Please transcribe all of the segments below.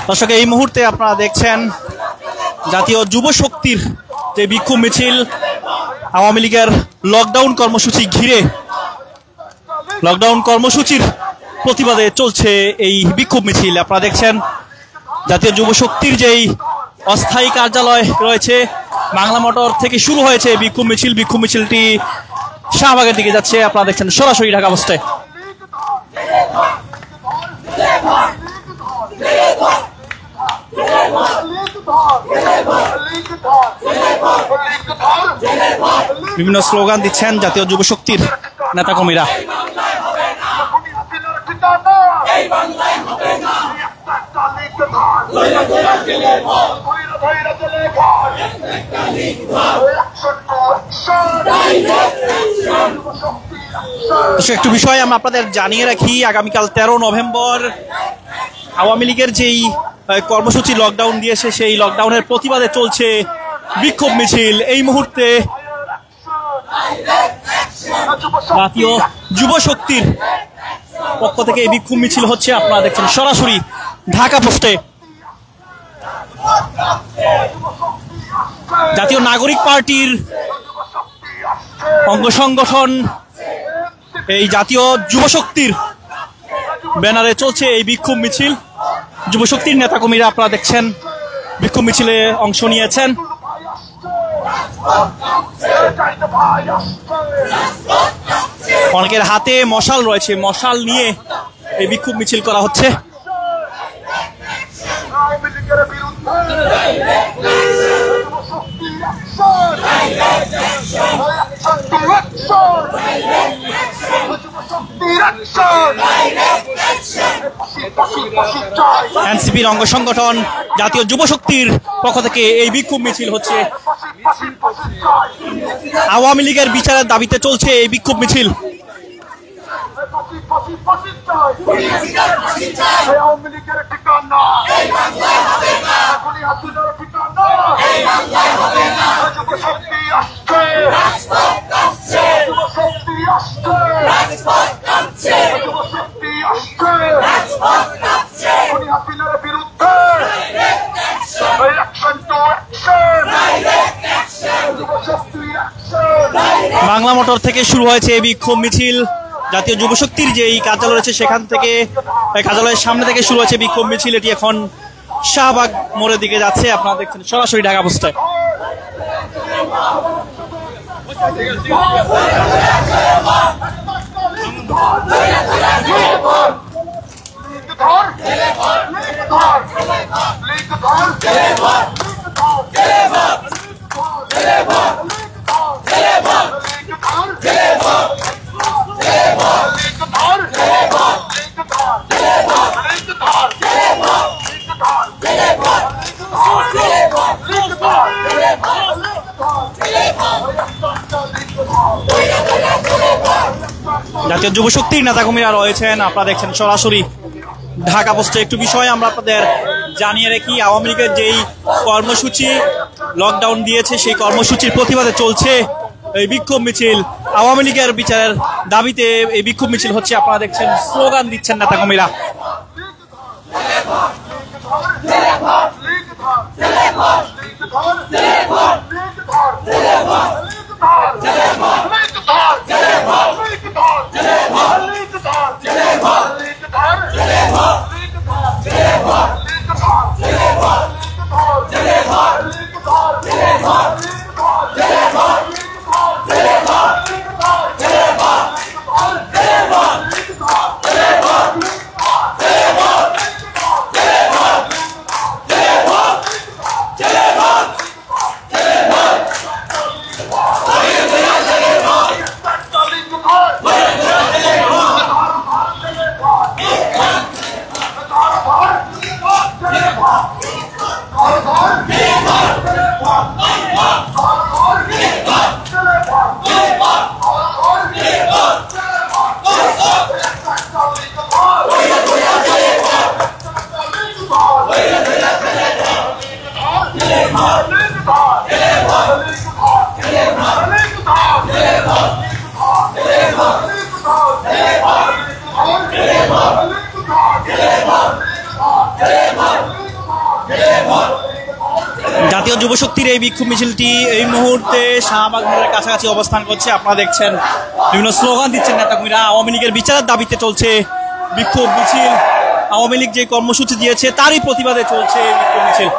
দর্শক, এই মুহূর্তে আপনারা দেখছেন জাতীয় যুব শক্তির যে বিক্ষোভ মিছিল আওয়ামী লীগের লকডাউন কর্মসূচি ঘিরে, লকডাউন কর্মসূচির প্রতিবাদে চলছে এই বিক্ষোভ মিছিল। আপনারা দেখছেন জাতীয় যুব শক্তির যেই অস্থায়ী কার্যালয় রয়েছে বাংলা মোটর থেকে শুরু হয়েছে বিক্ষোভ মিছিল। বিক্ষোভ মিছিলটি শাহবাগের দিকে যাচ্ছে। আপনারা দেখছেন সরাসরি ঢাকা অবস্থায়। বিভিন্ন স্লোগান দিচ্ছেন জাতীয় যুব শক্তির নেতাকর্মীরা। একটু বিষয় আমরা আপনাদের জানিয়ে রাখি, আগামীকাল 13 নভেম্বর আওয়ামী লীগের যেই কর্মসূচি লকডাউন দিয়েছে সেই লকডাউনের প্রতিবাদে চলছে বিক্ষোভ মিছিল। এই মুহূর্তে জাতীয় যুব শক্তির পক্ষ থেকে এই বিক্ষোভ মিছিল হচ্ছে। আপনারা দেখছেন সরাসরি ঢাকা পোস্টে। জাতীয় নাগরিক পার্টির অঙ্গ সংগঠন এই জাতীয় যুব শক্তির ব্যানারে চলছে এই বিক্ষোভ মিছিল। যুব শক্তির নেতাকর্মীরা আপনারা দেখছেন বিক্ষোভ মিছিলে অংশ নিয়েছেন। অনেকের হাতে মশাল রয়েছে, মশাল নিয়ে এই বিক্ষোভ মিছিল করা হচ্ছে। এনসিপির অঙ্গ সংগঠন জাতীয় যুব শক্তির পক্ষ থেকে এই বিক্ষোভ মিছিল হচ্ছে। আওয়ামী লীগের বিচারের দাবিতে চলছে এই বিক্ষোভ মিছিল। বাংলা মোটর থেকে শুরু হয়েছে এই বিক্ষোভ মিছিল। জাতীয় যুব শক্তির যে এই কার্যালয় রয়েছে সেখান থেকে, কার্যালয়ের সামনে থেকে শুরু হয়েছে বিক্ষোভ মিছিল। এটি এখন শাহবাগ মোড়ের দিকে যাচ্ছে। আপনারা দেখছেন সরাসরি ঢাকা অবস্থায়। জাতীয় যুব শক্তির নেতাকর্মীরা রয়েছেন। আপনারা দেখছেন সরাসরি ঢাকা পোস্টে। একটু বিষয় আমরা আপনাদের জানিয়ে রাখি, আওয়ামী লীগের যেই কর্মসূচি লকডাউন দিয়েছে সেই কর্মসূচির প্রতিবাদে চলছে এই বিক্ষোভ মিছিল। আওয়ামী লীগের বিচারের দাবিতে এই বিক্ষোভ মিছিল হচ্ছে। আপনারা দেখছেন স্লোগান দিচ্ছেন নেতাকর্মীরা। জাতীয় যুব শক্তির এই বিক্ষোভ মিছিলটি এই মুহূর্তে শাহবাগ মোড়ের কাছাকাছি অবস্থান করছে। আপনারা দেখছেন বিভিন্ন স্লোগান দিচ্ছেন নেতাকর্মীরা। আওয়ামী লীগের বিচারের দাবিতে চলছে বিক্ষোভ মিছিল। আওয়ামী লীগ যে কর্মসূচি দিয়েছে তারই প্রতিবাদে চলছে বিক্ষোভ মিছিল।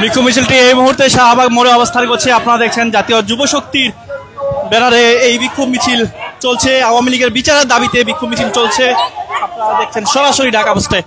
বিক্ষোভ মিছিলটি এই মুহূর্তে শাহবাগ মোড়ে অবস্থান করছে। আপনারা দেখছেন জাতীয় যুব শক্তির ব্যানারে এই বিক্ষোভ মিছিল চলছে। আওয়ামী লীগের বিচারের দাবিতে বিক্ষোভ মিছিল চলছে। আপনারা দেখছেন সরাসরি ঢাকা পোস্টে।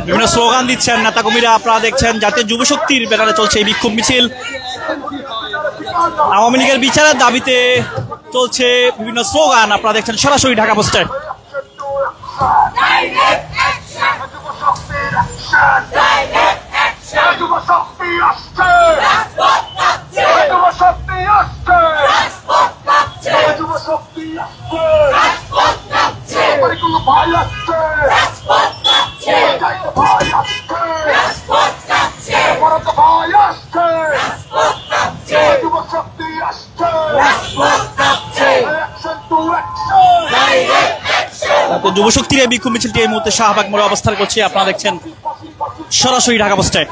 বিভিন্ন স্লোগান দিচ্ছেন নেতাকর্মীরা। আপনারা দেখছেন জাতীয় যুব শক্তির ব্যানারে চলছে এই বিক্ষোভ মিছিল। আওয়ামী লীগের বিচারের দাবিতে চলছে বিভিন্ন স্লোগান। আপনারা দেখছেন সরাসরি ঢাকা পোস্টে। যুব শক্তির এই বিক্ষোভ মিছিলটি এই মুহূর্তে শাহবাগ মোড়ে অবস্থান করছে। আপনারা দেখছেন সরাসরি ঢাকা পোস্টে।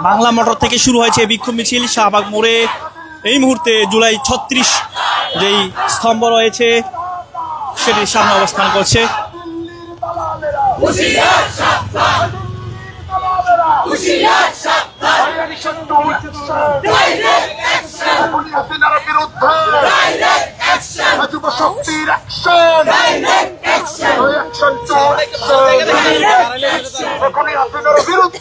বাংলা মোটর থেকে শুরু হয়েছে এই বিক্ষোভ মিছিল। শাহবাগ মোড়ে এই মুহূর্তে জুলাই 36 যেই স্তম্ভ রয়েছে সেটির সামনে অবস্থান করছে। যুব শক্তির অ্যাকশন অ্যাকশন টু এখনই আপনাদের বিরুদ্ধে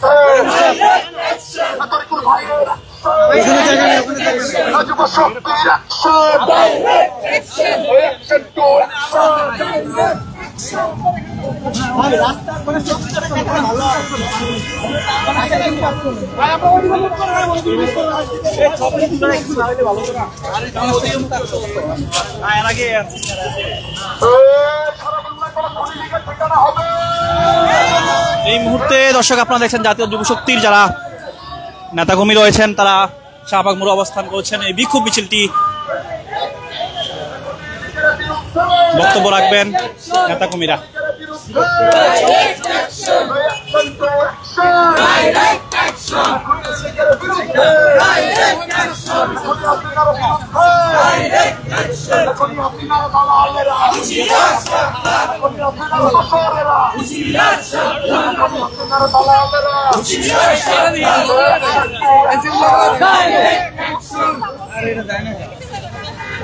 যুব শক্তির অ্যাকশন অ্যাকশন টু এই মুহূর্তে দর্শক আপনারা দেখছেন জাতীয় যুব শক্তির যারা নেতাকর্মী রয়েছেন তারা শাহবাগ মোড়ে অবস্থান করছেন। এই বিক্ষোভ মিছিলটি বক্তব্য রাখবেন নেতাকর্মীরা।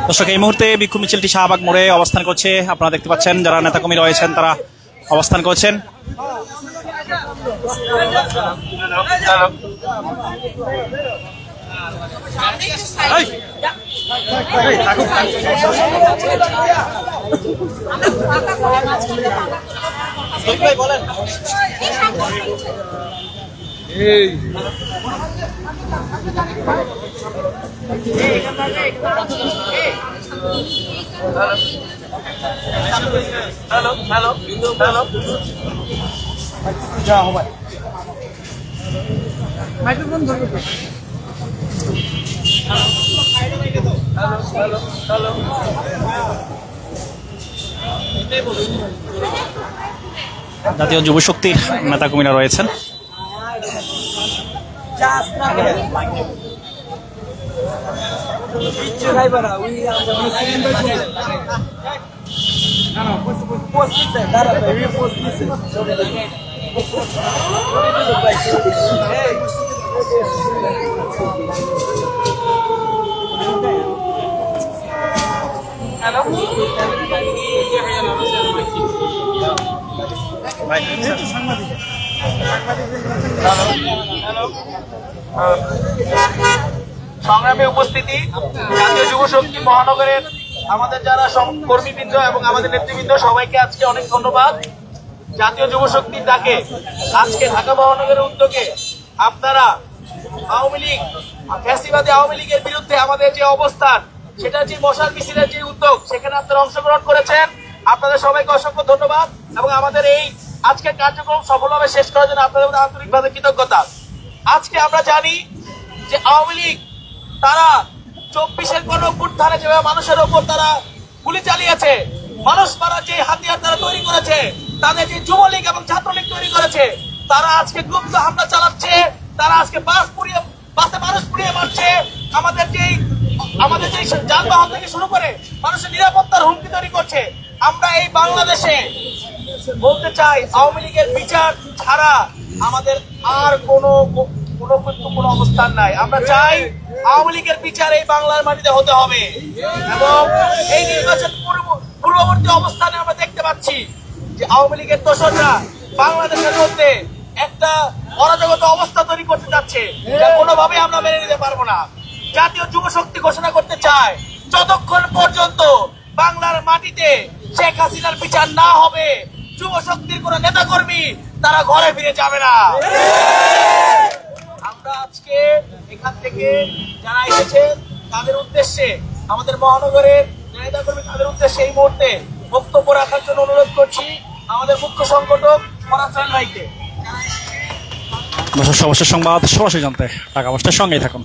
দর্শক, এই মুহূর্তে বিক্ষোভ মিছিলটি শাহবাগ মোড়ে অবস্থান করছে। আপনারা দেখতে পাচ্ছেন যারা নেতাকর্মী রয়েছেন তারা অবস্থান করছেন। জাতীয় যুব শক্তির নেতাকর্মীরা রয়েছেন। সংগ্রামে উপস্থিতি জাতীয় যুব শক্তি মহানগরের আমাদের যারা কর্মীবৃন্দ এবং আমাদের নেতৃবৃন্দ সবাইকে আজকে অনেক ধন্যবাদ। জাতীয় যুব শক্তির ডাকে আজকে ঢাকা মহানগরের উদ্যোগে আপনারা আওয়ামী লীগ ফ্যাসিবাদী আওয়ামী লীগের বিরুদ্ধে আমাদের যে অবস্থান, সেটা যে মশাল মিছিলের যে উদ্যোগ, সেখানে আপনারা অংশগ্রহণ করেছেন। আপনাদের সবাইকে অসংখ্য ধন্যবাদ এবং আমাদের এই আজকের কার্যক্রম সফলভাবে শেষ করার জন্য আপনাদের প্রতি আন্তরিকভাবে কৃতজ্ঞতা। আজকে আমরা জানি যে আওয়ামী লীগ তারা 24-এর গণঅভ্যুত্থানে যেভাবে মানুষের ওপর তারা গুলি চালিয়েছে, মানুষ মারার যে হাতিয়ার তারা তৈরি করেছে, তাদের যে যুবলীগ এবং ছাত্রলীগ তৈরি করেছে, তারা আজকে গুপ্ত হামলা চালাচ্ছে, তারা আজকে বাসে মানুষ পুড়িয়ে মারছে, আমাদের যে যানবাহন থেকে শুরু করে মানুষের নিরাপত্তার হুমকি তৈরি করছে। আমরা এই বাংলাদেশে বলতে চাই, আওয়ামী লীগের বিচার ছাড়া আমাদের আর কোনো অবস্থান নাই। আমরা চাই আওয়ামী লীগের বিচার এই বাংলার মাটিতে হতে হবে এবং এই নির্বাচন পূর্ববর্তী অবস্থানে আমরা দেখতে পাচ্ছি যে আওয়ামী লীগের দোসররা বাংলাদেশের মধ্যে একটা অরাজকতা অবস্থা তৈরি করতে যাচ্ছে, যা কোনোভাবে আমরা মেনে নিতে পারবো না। জাতীয় যুব শক্তি ঘোষণা করতে চায়, যতক্ষণ পর্যন্ত বাংলার মাটিতে শেখ হাসিনার বিচার না হবে, যুব শক্তির কোন নেতা কর্মী তারা ঘরে ফিরে যাবে না। আমরা আজকে এখান থেকে যারা এসেছেন তাদের উদ্দেশ্যে, আমাদের মহানগরের নেতা কর্মী তাদের উদ্দেশ্যে এই মুহূর্তে বক্তব্য রাখার জন্য অনুরোধ করছি আমাদের মুখ্য সংগঠক ফরাজ ভাইকে। সর্বশেষ সংবাদ সরাসরি জানতে ঢাকা পোস্টের সঙ্গেই থাকুন।